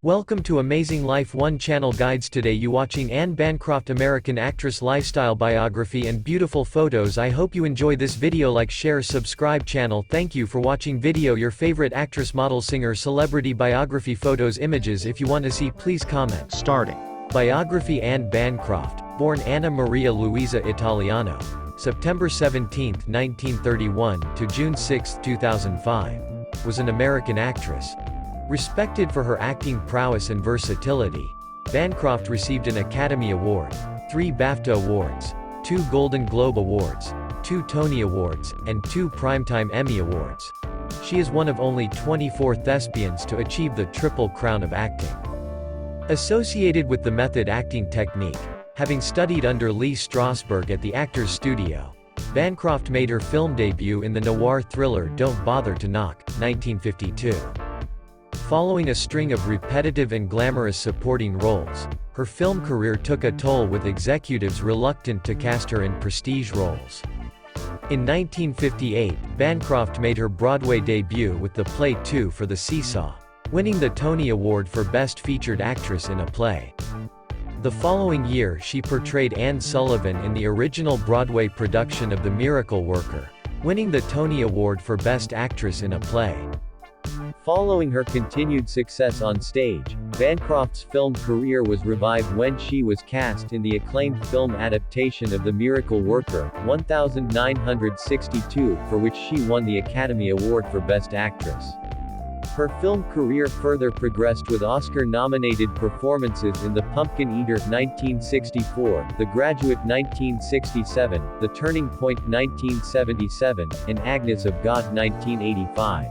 Welcome to Amazing Life One Channel Guides. Today you watching Anne Bancroft, American actress, lifestyle biography and beautiful photos. I hope you enjoy this video. Like, share, subscribe channel. Thank you for watching video. Your favorite actress, model, singer, celebrity, biography, photos, images. If you want to see, please comment. Starting. Biography. Anne Bancroft, born Anna Maria Luisa Italiano, September 17, 1931 to June 6, 2005, was an American actress. Respected for her acting prowess and versatility, Bancroft received an Academy Award, 3 BAFTA Awards, 2 Golden Globe Awards, 2 Tony Awards, and 2 Primetime Emmy Awards. She is one of only 24 thespians to achieve the Triple Crown of acting. Associated with the method acting technique, having studied under Lee Strasberg at the Actors Studio, Bancroft made her film debut in the noir thriller Don't Bother to Knock, 1952. Following a string of repetitive and glamorous supporting roles, her film career took a toll, with executives reluctant to cast her in prestige roles. In 1958, Bancroft made her Broadway debut with the play Two for the Seesaw, winning the Tony Award for Best Featured Actress in a Play. The following year she portrayed Anne Sullivan in the original Broadway production of The Miracle Worker, winning the Tony Award for Best Actress in a Play. Following her continued success on stage, Bancroft's film career was revived when she was cast in the acclaimed film adaptation of The Miracle Worker, 1962, for which she won the Academy Award for Best Actress. Her film career further progressed with Oscar-nominated performances in The Pumpkin Eater, 1964, The Graduate, 1967, The Turning Point, 1977, and Agnes of God, 1985.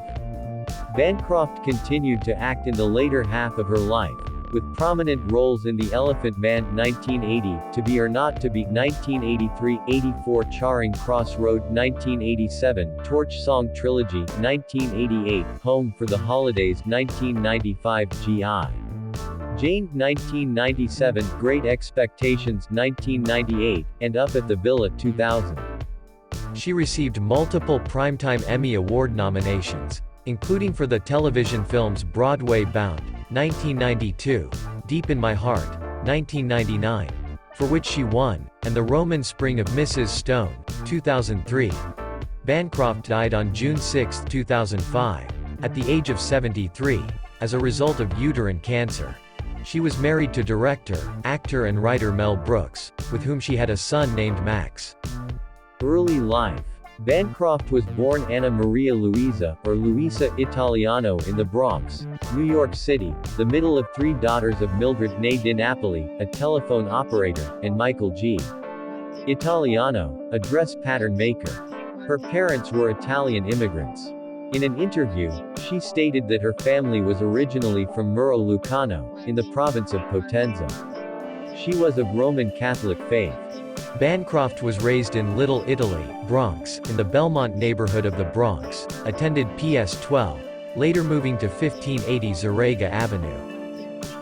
Bancroft continued to act in the later half of her life, with prominent roles in The Elephant Man, 1980, To Be or Not to Be, 1983, 84, Charing Cross Road, 1987, Torch Song Trilogy, 1988, Home for the Holidays, 1995, G.I. Jane, 1997, Great Expectations, 1998, and Up at the Villa, 2000. She received multiple Primetime Emmy Award nominations, including for the television films Broadway Bound, 1992, Deep in My Heart, 1999, for which she won, and The Roman Spring of Mrs. Stone, 2003. Bancroft died on June 6, 2005, at the age of 73, as a result of uterine cancer. She was married to director, actor and writer Mel Brooks, with whom she had a son named Max. Early life. Bancroft was born Anna Maria Luisa, or Luisa Italiano, in the Bronx, New York City, the middle of 3 daughters of Mildred née DiNapoli, a telephone operator, and Michael G. Italiano, a dress pattern maker. Her parents were Italian immigrants. In an interview, she stated that her family was originally from Muro Lucano, in the province of Potenza. She was of Roman Catholic faith. Bancroft was raised in Little Italy, Bronx, in the Belmont neighborhood of the Bronx, attended PS 12, later moving to 1580 Zarega Avenue,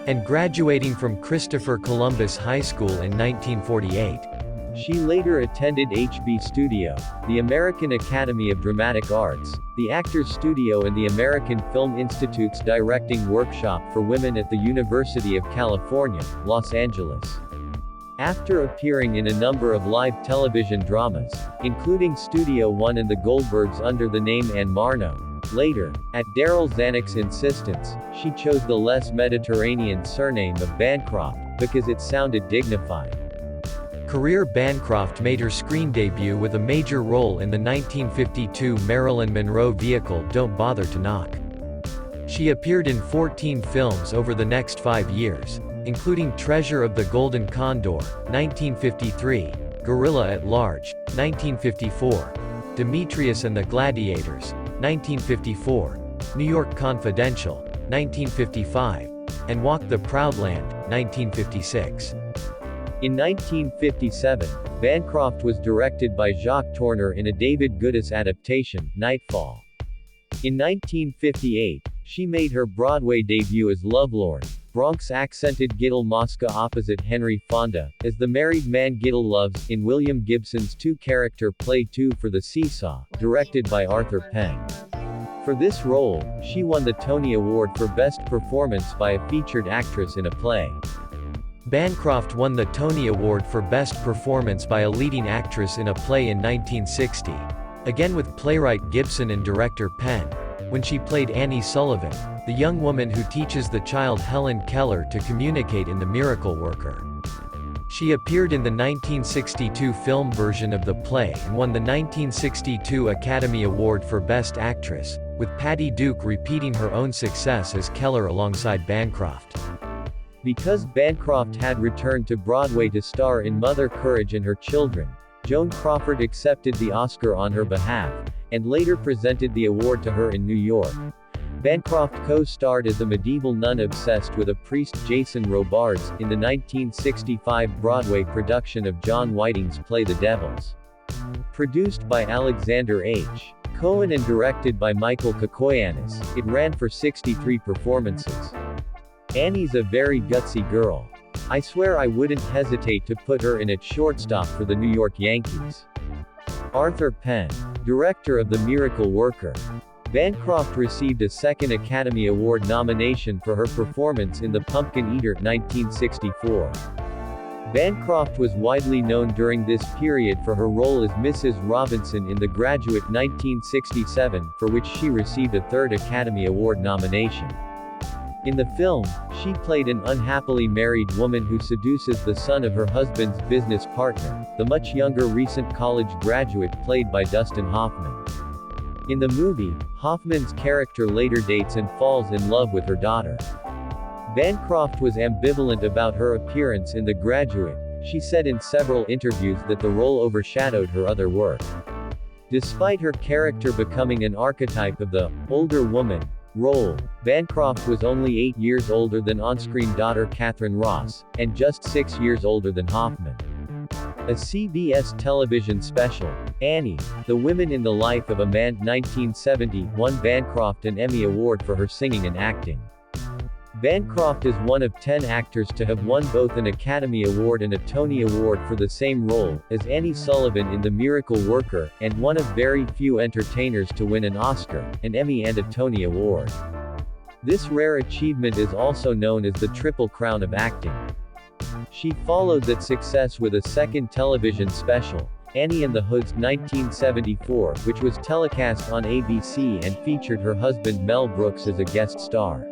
and graduating from Christopher Columbus High School in 1948. She later attended HB Studio, the American Academy of Dramatic Arts, the Actors Studio and the American Film Institute's Directing Workshop for Women at the University of California, Los Angeles. After appearing in a number of live television dramas, including Studio One and The Goldbergs under the name Anne Marno, later, at Daryl Zanuck's insistence, she chose the less Mediterranean surname of Bancroft, because it sounded dignified. Career. Bancroft made her screen debut with a major role in the 1952 Marilyn Monroe vehicle Don't Bother to Knock. She appeared in 14 films over the next 5 years, including Treasure of the Golden Condor, 1953, Gorilla at Large, 1954, Demetrius and the Gladiators, 1954, New York Confidential, 1955, and Walk the Proud Land, 1956. In 1957, Bancroft was directed by Jacques Tourneur in a David Goodis adaptation, Nightfall. In 1958, she made her Broadway debut as Lovelorn, Bronx-accented Gittell Mosca opposite Henry Fonda, as the married man Gittell loves, in William Gibson's 2-character play Two for the Seesaw, directed by Arthur Penn. For this role, she won the Tony Award for Best Performance by a Featured Actress in a Play. Bancroft won the Tony Award for Best Performance by a Leading Actress in a Play in 1960. Again with playwright Gibson and director Penn, when she played Annie Sullivan, the young woman who teaches the child Helen Keller to communicate in The Miracle Worker. She appeared in the 1962 film version of the play and won the 1962 Academy Award for Best Actress, with Patty Duke repeating her own success as Keller alongside Bancroft. Because Bancroft had returned to Broadway to star in Mother Courage and Her Children, Joan Crawford accepted the Oscar on her behalf, and later presented the award to her in New York. Bancroft co-starred as a medieval nun obsessed with a priest, Jason Robards, in the 1965 Broadway production of John Whiting's play The Devils. Produced by Alexander H. Cohen and directed by Michael Kokoyanis, it ran for 63 performances. Annie's a very gutsy girl. I swear I wouldn't hesitate to put her in at shortstop for the New York Yankees. Arthur Penn, director of The Miracle Worker. Bancroft received a second Academy Award nomination for her performance in The Pumpkin Eater, 1964. Bancroft was widely known during this period for her role as Mrs. Robinson in The Graduate, 1967, for which she received a third Academy Award nomination. In the film, she played an unhappily married woman who seduces the son of her husband's business partner, the much younger recent college graduate played by Dustin Hoffman. In the movie, Hoffman's character later dates and falls in love with her daughter. Bancroft was ambivalent about her appearance in The Graduate. She said in several interviews that the role overshadowed her other work. Despite her character becoming an archetype of the older woman role, Bancroft was only 8 years older than on-screen daughter Catherine Ross, and just 6 years older than Hoffman. A CBS television special, Annie, The Women in the Life of a Man, 1970, won Bancroft an Emmy Award for her singing and acting. Bancroft is one of 10 actors to have won both an Academy Award and a Tony Award for the same role, as Annie Sullivan in The Miracle Worker, and one of very few entertainers to win an Oscar, an Emmy and a Tony Award. This rare achievement is also known as the Triple Crown of acting. She followed that success with a second television special, Annie and the Hoods, 1974, which was telecast on ABC and featured her husband Mel Brooks as a guest star.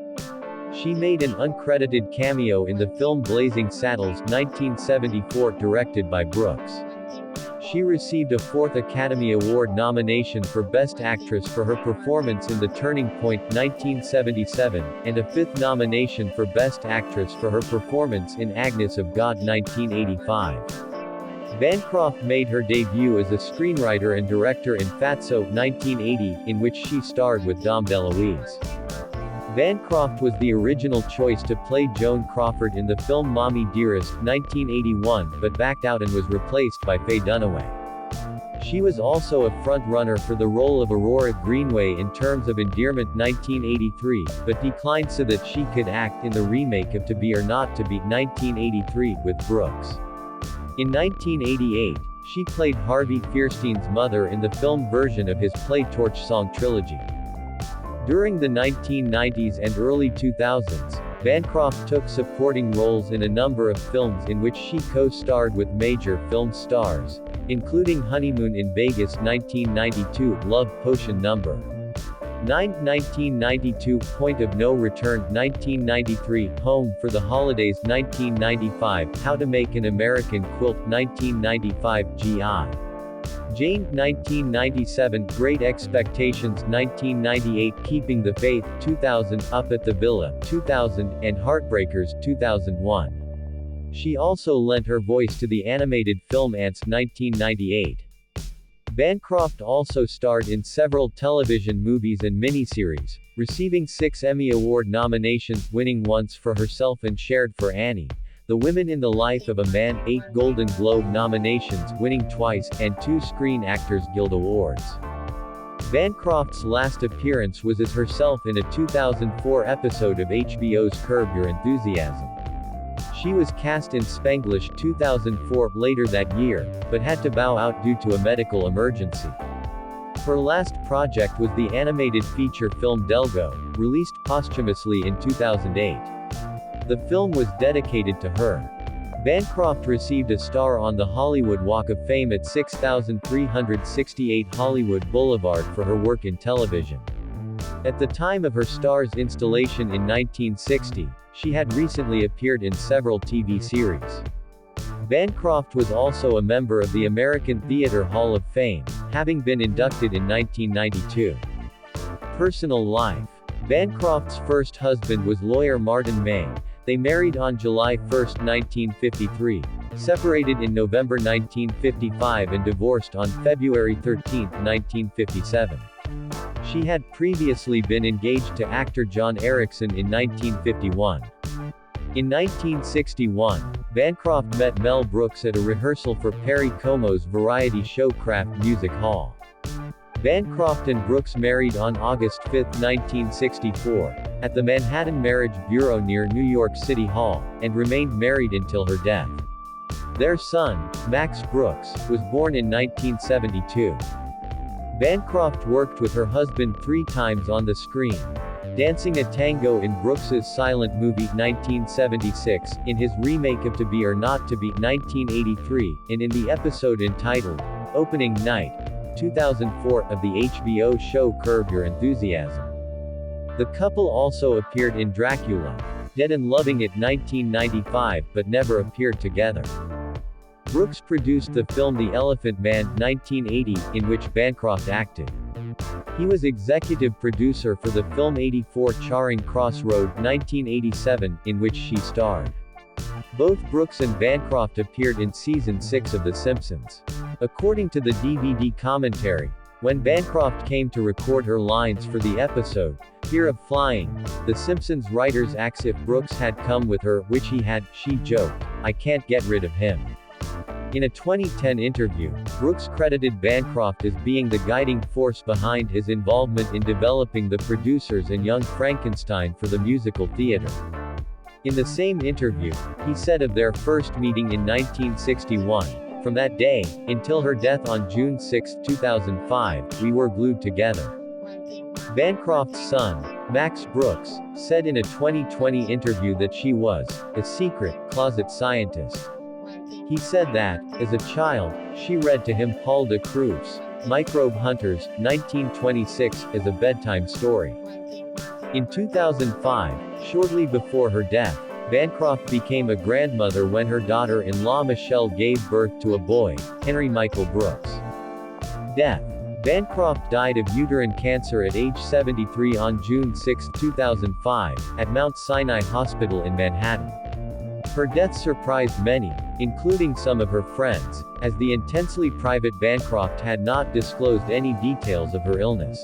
She made an uncredited cameo in the film Blazing Saddles, 1974, directed by Brooks. She received a fourth Academy Award nomination for Best Actress for her performance in The Turning Point, 1977, and a fifth nomination for Best Actress for her performance in Agnes of God, 1985. Bancroft made her debut as a screenwriter and director in Fatso, 1980, in which she starred with Dom DeLuise. Bancroft was the original choice to play Joan Crawford in the film Mommy Dearest, 1981, but backed out and was replaced by Faye Dunaway. She was also a front-runner for the role of Aurora Greenway in Terms of Endearment, 1983, but declined so that she could act in the remake of To Be or Not to Be, 1983, with Brooks. In 1988, she played Harvey Fierstein's mother in the film version of his play Torch Song Trilogy. During the 1990s and early 2000s, Bancroft took supporting roles in a number of films in which she co-starred with major film stars, including Honeymoon in Vegas, 1992, Love Potion No. 9, 1992, Point of No Return, 1993, Home for the Holidays, 1995, How to Make an American Quilt, 1995, G.I. Jane, 1997, Great Expectations, 1998, Keeping the Faith, 2000, Up at the Villa, 2000, and Heartbreakers, 2001. She also lent her voice to the animated film Ants, 1998. Bancroft also starred in several television movies and miniseries, receiving 6 Emmy Award nominations, winning once for herself and shared for Annie. The Women in the Life of a Man, 8 Golden Globe nominations, winning twice, and 2 Screen Actors Guild Awards. Bancroft's last appearance was as herself in a 2004 episode of HBO's Curb Your Enthusiasm. She was cast in Spanglish 2004 later that year, but had to bow out due to a medical emergency. Her last project was the animated feature film Delgo, released posthumously in 2008. The film was dedicated to her. Bancroft received a star on the Hollywood Walk of Fame at 6368 Hollywood Boulevard for her work in television. At the time of her star's installation in 1960, she had recently appeared in several TV series. Bancroft was also a member of the American Theatre Hall of Fame, having been inducted in 1992. Personal life. Bancroft's first husband was lawyer Martin May. They married on July 1, 1953, separated in November 1955 and divorced on February 13, 1957. She had previously been engaged to actor John Erickson in 1951. In 1961, Bancroft met Mel Brooks at a rehearsal for Perry Como's variety show Kraft Music Hall. Bancroft and Brooks married on August 5, 1964, at the Manhattan Marriage Bureau near New York City Hall, and remained married until her death. Their son, Max Brooks, was born in 1972. Bancroft worked with her husband 3 times on the screen, dancing a tango in Brooks's silent movie 1976, in his remake of To Be or Not to Be 1983, and in the episode entitled Opening Night 2004 of the HBO show Curb Your Enthusiasm. The couple also appeared in Dracula, Dead and Loving It 1995 but never appeared together. Brooks produced the film The Elephant Man 1980, in which Bancroft acted. He was executive producer for the film 84 Charing Cross Road 1987, in which she starred. Both Brooks and Bancroft appeared in season 6 of The Simpsons. According to the DVD commentary, when Bancroft came to record her lines for the episode, Fear of Flying, The Simpsons writers asked if Brooks had come with her, which he had. She joked, "I can't get rid of him." In a 2010 interview, Brooks credited Bancroft as being the guiding force behind his involvement in developing The Producers and Young Frankenstein for the musical theater. In the same interview, he said of their first meeting in 1961, "From that day, until her death on June 6, 2005, we were glued together." Bancroft's son, Max Brooks, said in a 2020 interview that she was a secret, closet scientist. He said that, as a child, she read to him Paul de Cruz, Microbe Hunters, 1926, as a bedtime story. In 2005, shortly before her death, Bancroft became a grandmother when her daughter-in-law Michelle gave birth to a boy, Henry Michael Brooks. Death. Bancroft died of uterine cancer at age 73 on June 6, 2005, at Mount Sinai Hospital in Manhattan. Her death surprised many, including some of her friends, as the intensely private Bancroft had not disclosed any details of her illness.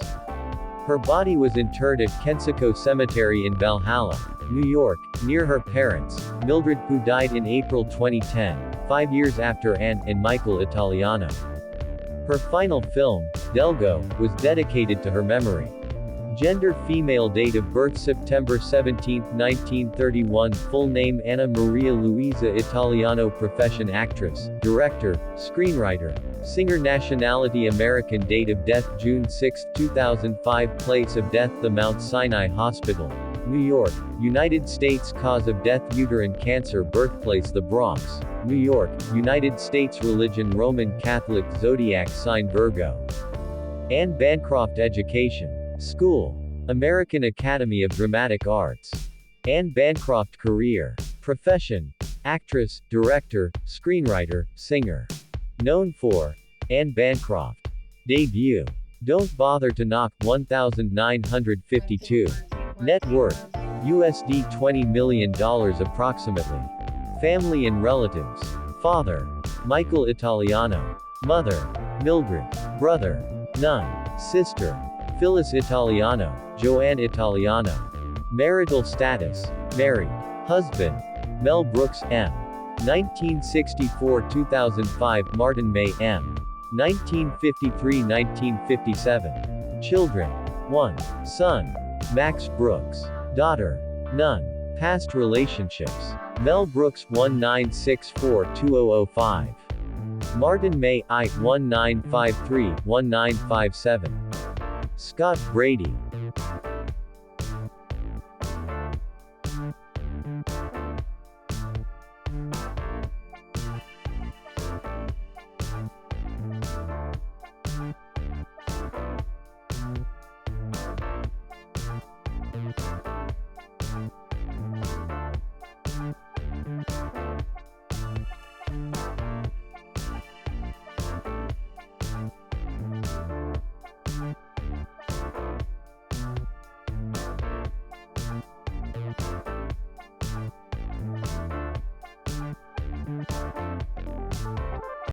Her body was interred at Kensico Cemetery in Valhalla, New York, near her parents, Mildred, who died in April 2010, 5 years after Anne and Michael Italiano. Her final film, Delgo, was dedicated to her memory. Gender female, date of birth September 17, 1931, full name Anna Maria Luisa Italiano, profession actress, director, screenwriter, singer, nationality American, date of death June 6, 2005, place of death the Mount Sinai Hospital, New York, United States, cause of death uterine cancer, birthplace the Bronx, New York, United States, religion Roman Catholic, zodiac sign Virgo. Anne Bancroft, education, school, American Academy of Dramatic Arts. Anne Bancroft, career, profession, actress, director, screenwriter, singer. Known for Anne Bancroft. Debut. Don't Bother to Knock 1952. Net worth USD $20 million approximately. Family and relatives. Father, Michael Italiano. Mother, Mildred. Brother, none. Sister, Phyllis Italiano, Joanne Italiano. Marital status, married. Husband, Mel Brooks, M. 1964-2005, Martin May, M. 1953-1957. Children, 1. Son, Max Brooks. Daughter, none. Past relationships, Mel Brooks 1964-2005. Martin May, I. 1953-1957. Scott Brady.